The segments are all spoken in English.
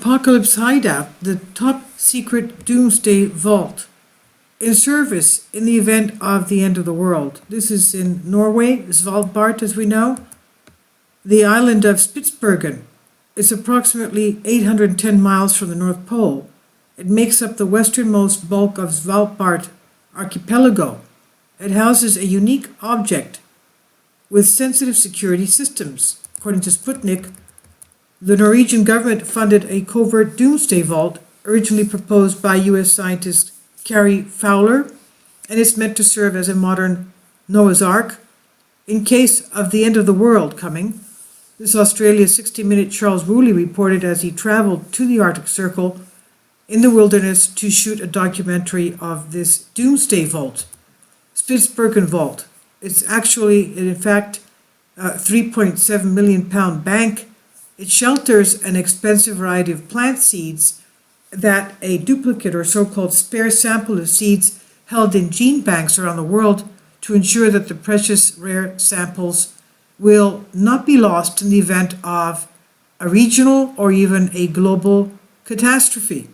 Apocalypse Hideout, the top secret Doomsday vault, in service in the event of the end of the world. This is in Norway, Svaldbard, as we know. The island of Spitsbergen is approximately 810 miles from the North Pole. It makes up the westernmost bulk of Svalbard archipelago. It houses a unique object with sensitive security systems. According to Sputnik, the Norwegian government funded a covert doomsday vault originally proposed by U.S. scientist Carrie Fowler, and it's meant to serve as a modern Noah's Ark in case of the end of the world coming. This Australia 60-minute Charles Woolley reported as he traveled to the Arctic Circle in the wilderness to shoot a documentary of this doomsday vault, Spitsbergen Vault. It's actually, in fact, a 3.7 million pound bank. It shelters an expensive variety of plant seeds that a duplicate or so-called spare sample of seeds held in gene banks around the world to ensure that the precious rare samples will not be lost in the event of a regional or even a global catastrophe.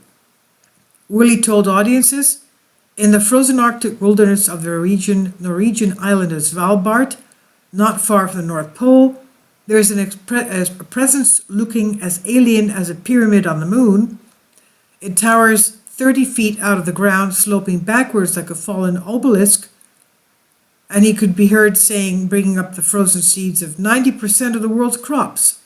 Willie told audiences, in the frozen Arctic wilderness of the Norwegian island of Svalbard, not far from the North Pole, there is a presence looking as alien as a pyramid on the moon. It towers 30 feet out of the ground, sloping backwards like a fallen obelisk, and he could be heard saying, bringing up the frozen seeds of 90% of the world's crops.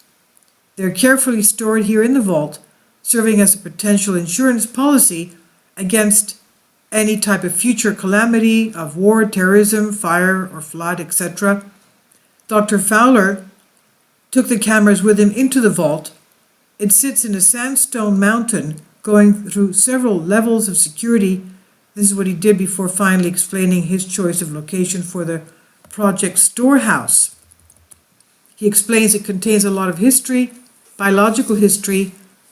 They're carefully stored here in the vault, serving as a potential insurance policy against any type of future calamity of war, terrorism, fire, or flood, etc. Dr. Fowler took the cameras with him into the vault. It sits in a sandstone mountain going through several levels of security. This is what he did before finally explaining his choice of location for the project storehouse. He explains it contains a lot of history, biological history,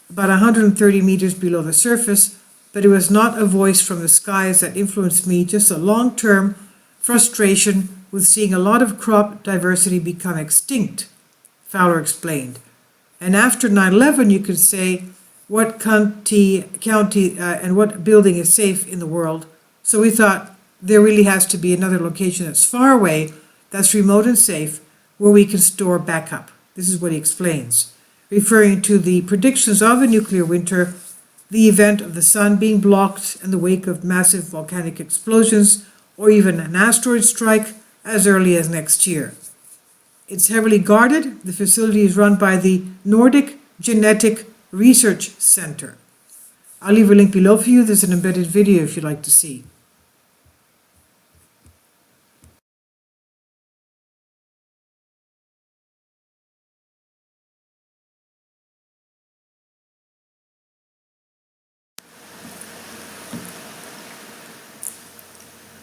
about 130 meters below the surface, but it was not a voice from the skies that influenced me, just a long-term frustration with seeing a lot of crop diversity become extinct, Fowler explained. And after 9/11, you could say, what county and what building is safe in the world? So we thought there really has to be another location that's far away, that's remote and safe, where we can store backup. This is what he explains, referring to the predictions of a nuclear winter, the event of the sun being blocked in the wake of massive volcanic explosions, or even an asteroid strike as early as next year. It's heavily guarded. The facility is run by the Nordic Genetic Research Center. I'll leave a link below for you. There's an embedded video if you'd like to see.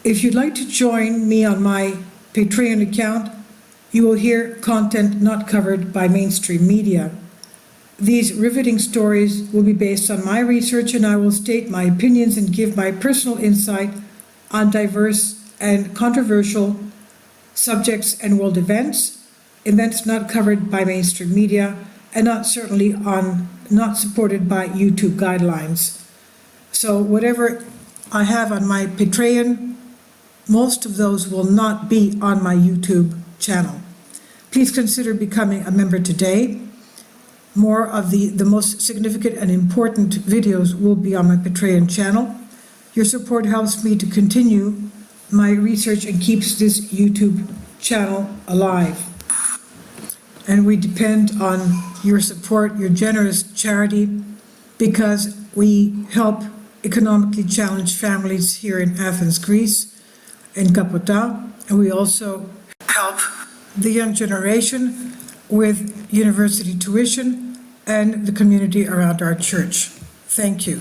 If you'd like to join me on my Patreon account, you will hear content not covered by mainstream media. These riveting stories will be based on my research, and I will state my opinions and give my personal insight on diverse and controversial subjects and world events not covered by mainstream media, and not supported by YouTube guidelines. So whatever I have on my Patreon, most of those will not be on my YouTube channel. Please consider becoming a member today. More of the most significant and important videos will be on my Patreon channel. Your support helps me to continue my research and keeps this YouTube channel alive. And we depend on your support, your generous charity, because we help economically challenged families here in Athens, Greece, in Kapota, and we also help the young generation with university tuition and the community around our church. Thank you.